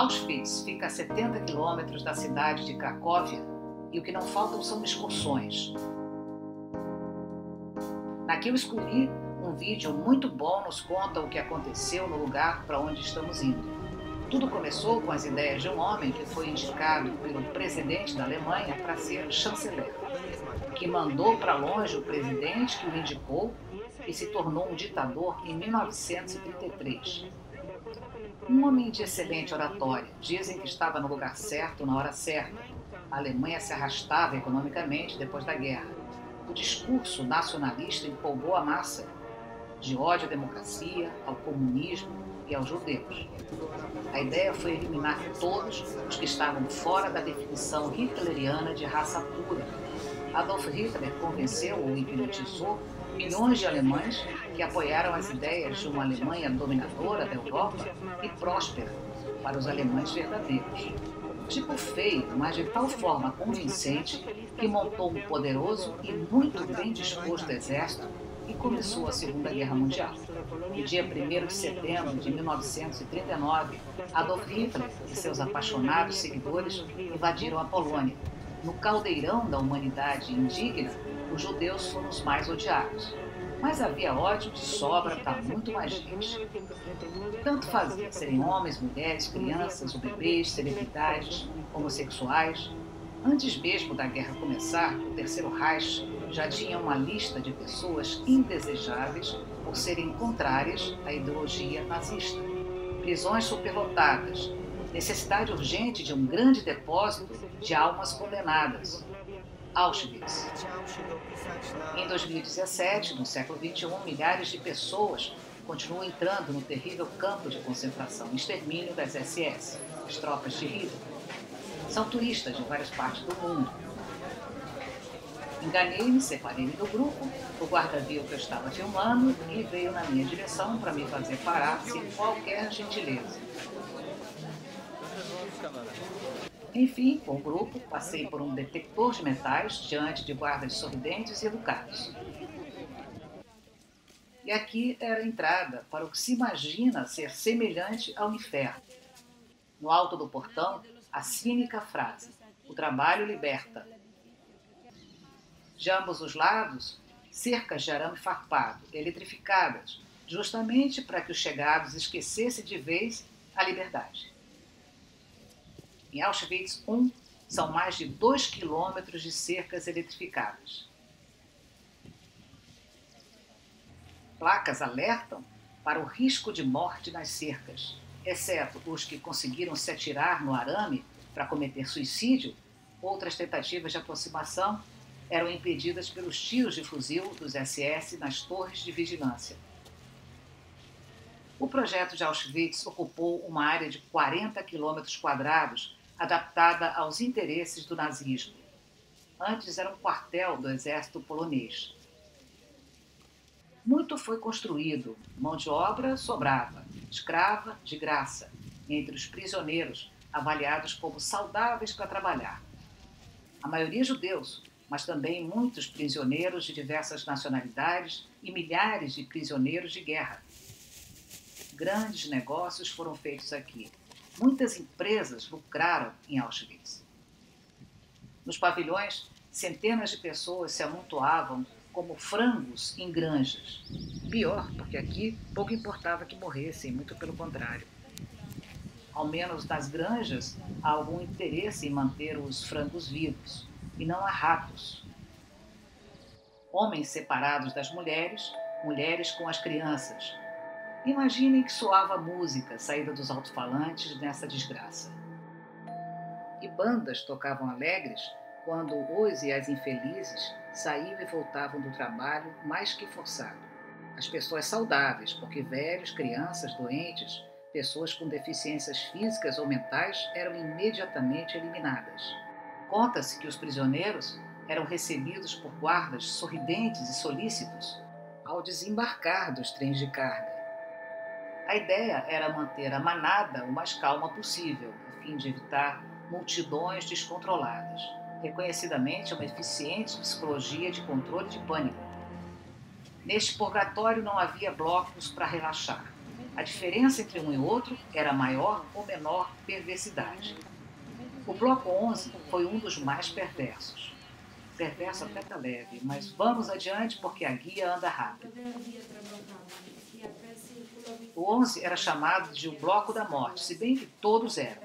Auschwitz fica a 70 quilômetros da cidade de Cracóvia e o que não faltam são excursões. Na que eu escolhi, um vídeo muito bom nos conta o que aconteceu no lugar para onde estamos indo. Tudo começou com as ideias de um homem que foi indicado pelo presidente da Alemanha para ser chanceler, que mandou para longe o presidente que o indicou e se tornou um ditador em 1933. Um homem de excelente oratória, dizem que estava no lugar certo na hora certa. A Alemanha se arrastava economicamente depois da guerra. O discurso nacionalista empolgou a massa, de ódio à democracia, ao comunismo e aos judeus. A ideia foi eliminar todos os que estavam fora da definição hitleriana de raça pura. Adolf Hitler convenceu ou hipnotizou milhões de alemães que apoiaram as ideias de uma Alemanha dominadora da Europa e próspera para os alemães verdadeiros. Tipo feio, mas de tal forma convincente que montou um poderoso e muito bem disposto exército e começou a Segunda Guerra Mundial. No dia 1º de setembro de 1939, Adolf Hitler e seus apaixonados seguidores invadiram a Polônia. No caldeirão da humanidade indigna, os judeus foram os mais odiados. Mas havia ódio de sobra para muito mais gente. Tanto fazia serem homens, mulheres, crianças ou bebês, celebridades, homossexuais. Antes mesmo da guerra começar, o Terceiro Reich já tinha uma lista de pessoas indesejáveis por serem contrárias à ideologia nazista. Prisões superlotadas, necessidade urgente de um grande depósito de almas condenadas. Auschwitz. Em 2017, no século XXI, milhares de pessoas continuam entrando no terrível campo de concentração e extermínio das SS, as tropas de Hitler. São turistas de várias partes do mundo. Enganei-me, separei-me do grupo, o guarda viu que eu estava filmando e veio na minha direção para me fazer parar sem qualquer gentileza. Enfim, com o grupo, passei por um detector de metais diante de guardas sorridentes e educados. E aqui era a entrada para o que se imagina ser semelhante ao inferno. No alto do portão, a cínica frase: o trabalho liberta. De ambos os lados, cercas de arame farpado, eletrificadas, justamente para que os chegados esquecessem de vez a liberdade. Em Auschwitz I, são mais de 2 quilômetros de cercas eletrificadas. Placas alertam para o risco de morte nas cercas, exceto os que conseguiram se atirar no arame para cometer suicídio. Outras tentativas de aproximação eram impedidas pelos tiros de fuzil dos SS nas torres de vigilância. O projeto de Auschwitz ocupou uma área de 40 quilômetros quadrados, adaptada aos interesses do nazismo. Antes era um quartel do exército polonês. Muito foi construído, mão de obra sobrava, escrava de graça, entre os prisioneiros, avaliados como saudáveis para trabalhar. A maioria judeus, mas também muitos prisioneiros de diversas nacionalidades e milhares de prisioneiros de guerra. Grandes negócios foram feitos aqui. Muitas empresas lucraram em Auschwitz. Nos pavilhões, centenas de pessoas se amontoavam como frangos em granjas. Pior, porque aqui pouco importava que morressem, muito pelo contrário. Ao menos nas granjas, há algum interesse em manter os frangos vivos, e não há ratos. Homens separados das mulheres, mulheres com as crianças. Imaginem que soava música saída dos alto-falantes nessa desgraça. E bandas tocavam alegres quando os e as infelizes saíam e voltavam do trabalho mais que forçado. As pessoas saudáveis, porque velhos, crianças, doentes, pessoas com deficiências físicas ou mentais eram imediatamente eliminadas. Conta-se que os prisioneiros eram recebidos por guardas sorridentes e solícitos ao desembarcar dos trens de carga. A ideia era manter a manada o mais calma possível, a fim de evitar multidões descontroladas, reconhecidamente uma eficiente psicologia de controle de pânico. Neste purgatório não havia blocos para relaxar. A diferença entre um e outro era maior ou menor perversidade. O bloco 11 foi um dos mais perversos. Perverso até tá leve, mas vamos adiante porque a guia anda rápido. O 11 era chamado de o bloco da morte, se bem que todos eram.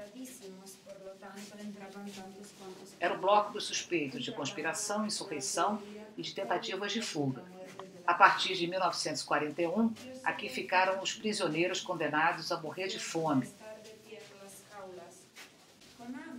Era o bloco dos suspeitos de conspiração, insurreição e de tentativas de fuga. A partir de 1941, aqui ficaram os prisioneiros condenados a morrer de fome.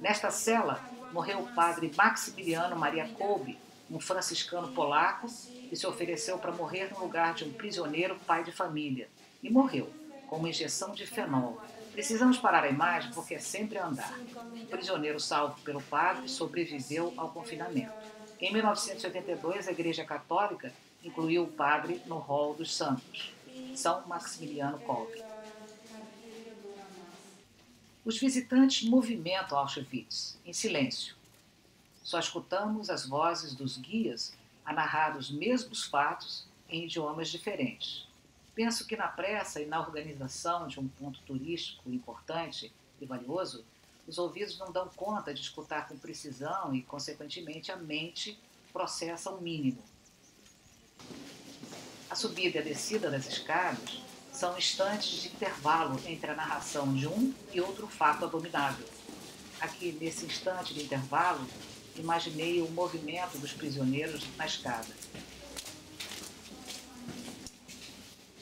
Nesta cela, morreu o padre Maximiliano Maria Kolbe, um franciscano polaco que se ofereceu para morrer no lugar de um prisioneiro pai de família. E morreu, com uma injeção de fenol. Precisamos parar a imagem porque é sempre andar. O prisioneiro salvo pelo padre sobreviveu ao confinamento. Em 1982, a Igreja Católica incluiu o padre no rol dos santos, São Maximiliano Kolbe. Os visitantes movimentam Auschwitz, em silêncio. Só escutamos as vozes dos guias a narrar os mesmos fatos em idiomas diferentes. Penso que na pressa e na organização de um ponto turístico importante e valioso, os ouvidos não dão conta de escutar com precisão e, consequentemente, a mente processa o mínimo. A subida e a descida das escadas são instantes de intervalo entre a narração de um e outro fato abominável. Aqui, nesse instante de intervalo, imaginei o movimento dos prisioneiros na escada.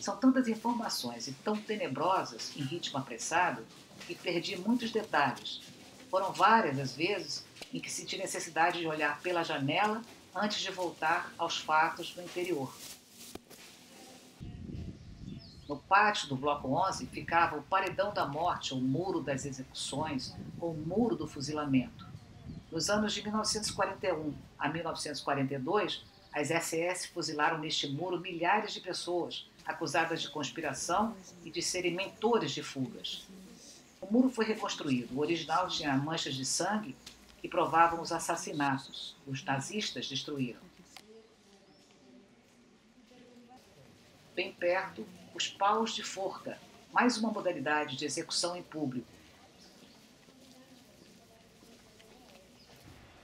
São tantas informações e tão tenebrosas em ritmo apressado que perdi muitos detalhes. Foram várias as vezes em que senti necessidade de olhar pela janela antes de voltar aos fatos do interior. No pátio do Bloco 11 ficava o paredão da morte, ou muro das execuções, ou muro do fuzilamento. Nos anos de 1941 a 1942, as SS fuzilaram neste muro milhares de pessoas, acusadas de conspiração e de serem mentores de fugas. O muro foi reconstruído. O original tinha manchas de sangue que provavam os assassinatos. Os nazistas destruíram. Bem perto, os paus de forca, mais uma modalidade de execução em público.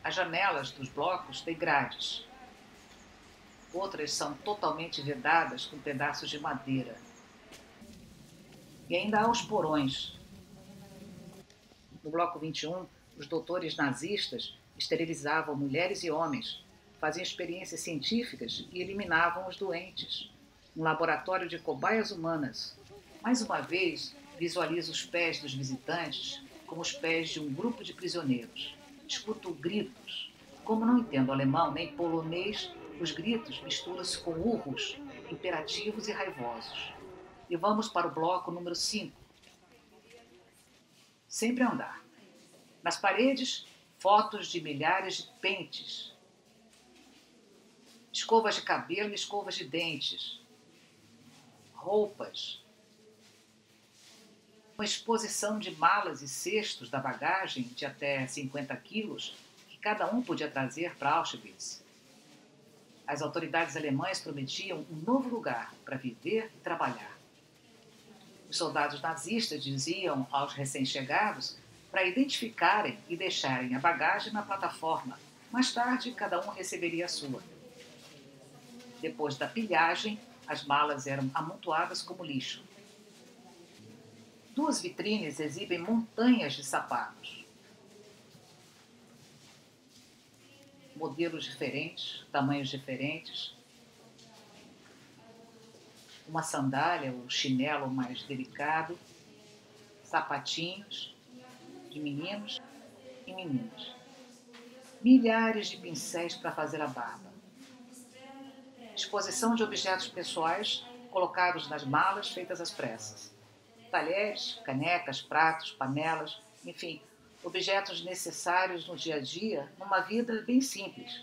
As janelas dos blocos têm grades. Outras são totalmente vedadas com pedaços de madeira. E ainda há os porões. No bloco 21, os doutores nazistas esterilizavam mulheres e homens, faziam experiências científicas e eliminavam os doentes. Um laboratório de cobaias humanas. Mais uma vez, visualizo os pés dos visitantes como os pés de um grupo de prisioneiros. Escuto gritos. Como não entendo alemão nem polonês, os gritos misturam-se com urros, imperativos e raivosos. E vamos para o bloco número 5. Sempre andar. Nas paredes, fotos de milhares de pentes. Escovas de cabelo e escovas de dentes. Roupas. Uma exposição de malas e cestos da bagagem de até 50 quilos que cada um podia trazer para Auschwitz. As autoridades alemãs prometiam um novo lugar para viver e trabalhar. Os soldados nazistas diziam aos recém-chegados para identificarem e deixarem a bagagem na plataforma. Mais tarde, cada um receberia a sua. Depois da pilhagem, as malas eram amontoadas como lixo. Duas vitrines exibem montanhas de sapatos. Modelos diferentes, tamanhos diferentes. Uma sandália ou chinelo mais delicado. Sapatinhos de meninos e meninas. Milhares de pincéis para fazer a barba. Exposição de objetos pessoais colocados nas malas feitas às pressas. Talheres, canecas, pratos, panelas, enfim, objetos necessários no dia a dia, numa vida bem simples.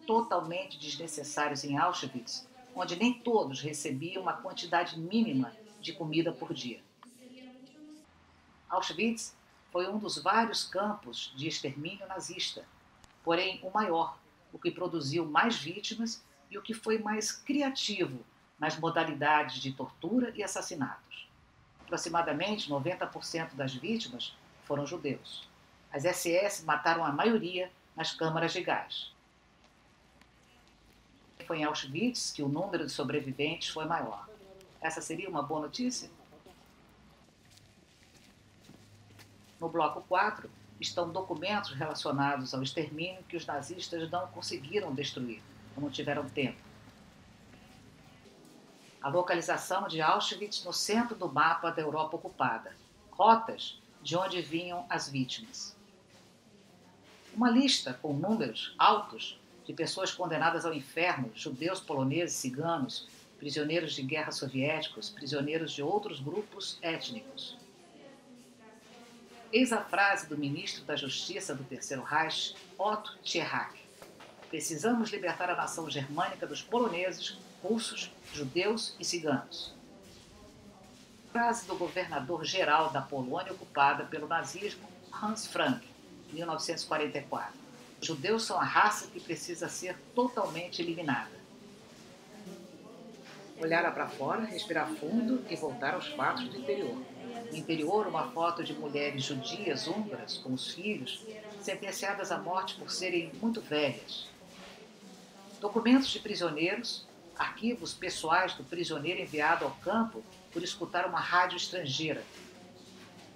Totalmente desnecessários em Auschwitz, onde nem todos recebiam uma quantidade mínima de comida por dia. Auschwitz foi um dos vários campos de extermínio nazista, porém o maior, o que produziu mais vítimas e o que foi mais criativo nas modalidades de tortura e assassinatos. Aproximadamente 90% das vítimas foram judeus. As SS mataram a maioria nas câmaras de gás. Foi em Auschwitz que o número de sobreviventes foi maior. Essa seria uma boa notícia? No bloco 4 estão documentos relacionados ao extermínio que os nazistas não conseguiram destruir, ou não tiveram tempo. A localização de Auschwitz no centro do mapa da Europa ocupada. Rotas de onde vinham as vítimas. Uma lista com números altos de pessoas condenadas ao inferno, judeus, poloneses, ciganos, prisioneiros de guerra soviéticos, prisioneiros de outros grupos étnicos. Eis a frase do ministro da Justiça do Terceiro Reich, Otto Tierhack. Precisamos libertar a nação germânica dos poloneses, russos, judeus e ciganos. Frase do governador-geral da Polônia ocupada pelo nazismo, Hans Frank, 1944. Os judeus são a raça que precisa ser totalmente eliminada. Olhar para fora, respirar fundo e voltar aos fatos do interior. No interior, uma foto de mulheres judias húngaras com os filhos, sentenciadas à morte por serem muito velhas. Documentos de prisioneiros, arquivos pessoais do prisioneiro enviado ao campo por escutar uma rádio estrangeira.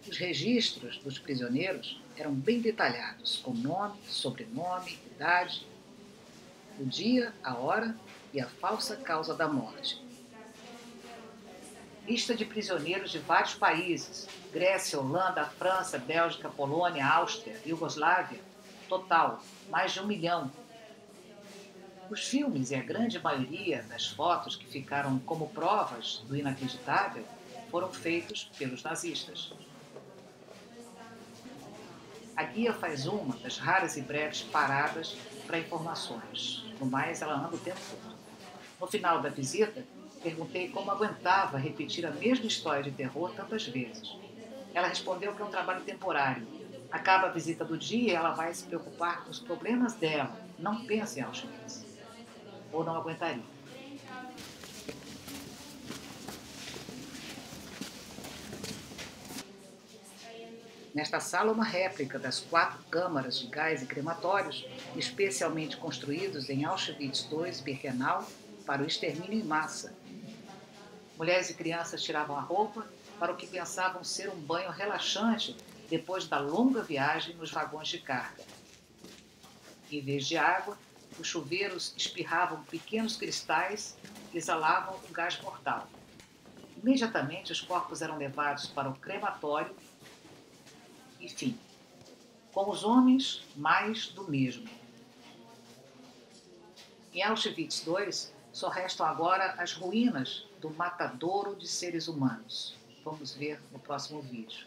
Os registros dos prisioneiros eram bem detalhados, com nome, sobrenome, idade, o dia, a hora e a falsa causa da morte. Lista de prisioneiros de vários países, Grécia, Holanda, França, Bélgica, Polônia, Áustria, Iugoslávia, total, mais de 1 milhão. Os filmes e a grande maioria das fotos que ficaram como provas do inacreditável foram feitos pelos nazistas. A guia faz uma das raras e breves paradas para informações. No mais, ela anda o tempo todo. No final da visita, perguntei como aguentava repetir a mesma história de terror tantas vezes. Ela respondeu que é um trabalho temporário. Acaba a visita do dia e ela vai se preocupar com os problemas dela. Não pensa em Auschwitz. Ou não aguentaria. Nesta sala, uma réplica das 4 câmaras de gás e crematórios, especialmente construídos em Auschwitz II-Birkenau para o extermínio em massa. Mulheres e crianças tiravam a roupa para o que pensavam ser um banho relaxante depois da longa viagem nos vagões de carga. Em vez de água, os chuveiros espirravam pequenos cristais que exalavam o gás mortal. Imediatamente, os corpos eram levados para o crematório e fim. Com os homens, mais do mesmo. Em Auschwitz II, só restam agora as ruínas do matadouro de seres humanos. Vamos ver no próximo vídeo.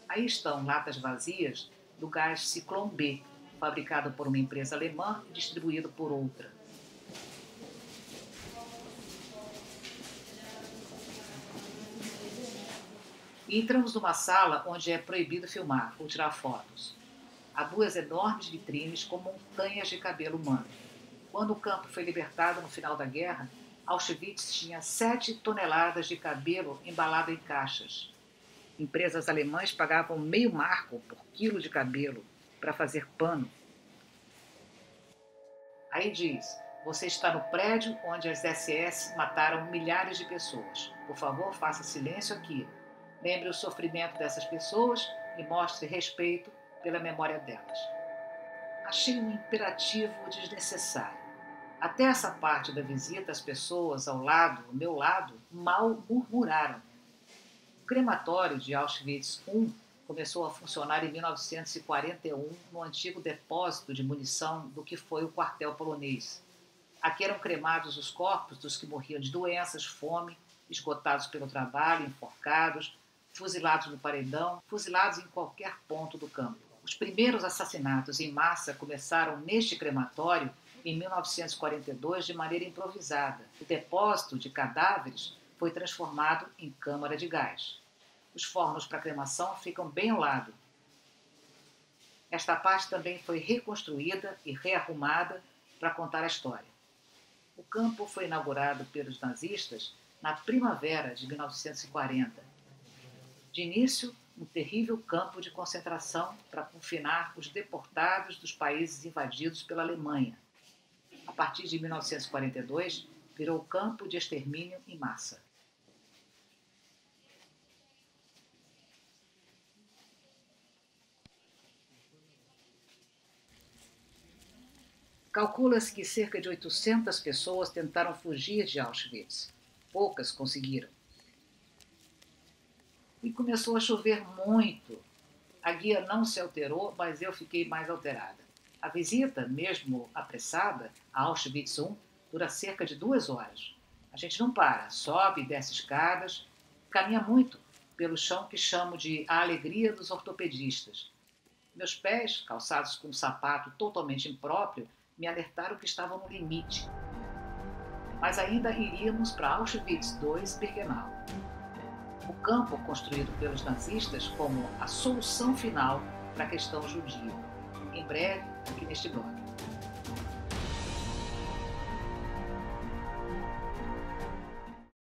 Aí estão latas vazias do gás Ciclone B, fabricado por uma empresa alemã e distribuído por outra. E entramos numa sala onde é proibido filmar ou tirar fotos. Há 2 enormes vitrines com montanhas de cabelo humano. Quando o campo foi libertado no final da guerra, Auschwitz tinha 7 toneladas de cabelo embalado em caixas. Empresas alemãs pagavam meio marco por quilo de cabelo para fazer pano. Aí diz, você está no prédio onde as SS mataram milhares de pessoas. Por favor, faça silêncio aqui. Lembre o sofrimento dessas pessoas e mostre respeito pela memória delas. Achei um imperativo desnecessário. Até essa parte da visita, as pessoas ao meu lado, mal murmuraram. O crematório de Auschwitz I começou a funcionar em 1941 no antigo depósito de munição do que foi o quartel polonês. Aqui eram cremados os corpos dos que morriam de doenças, fome, esgotados pelo trabalho, enforcados, fuzilados no paredão, fuzilados em qualquer ponto do campo. Os primeiros assassinatos em massa começaram neste crematório em 1942 de maneira improvisada. O depósito de cadáveres foi transformado em câmara de gás. Os fornos para cremação ficam bem ao lado. Esta parte também foi reconstruída e rearrumada para contar a história. O campo foi inaugurado pelos nazistas na primavera de 1940. De início, um terrível campo de concentração para confinar os deportados dos países invadidos pela Alemanha. A partir de 1942, virou campo de extermínio em massa. Calcula-se que cerca de 800 pessoas tentaram fugir de Auschwitz. Poucas conseguiram. E começou a chover muito. A guia não se alterou, mas eu fiquei mais alterada. A visita, mesmo apressada, a Auschwitz I, dura cerca de 2 horas. A gente não para, sobe e desce escadas, caminha muito pelo chão que chamo de a alegria dos ortopedistas. Meus pés, calçados com um sapato totalmente impróprio, me alertaram que estavam no limite. Mas ainda iríamos para Auschwitz II-Birkenau, o campo construído pelos nazistas como a solução final para a questão judia. Em breve, aqui neste blog.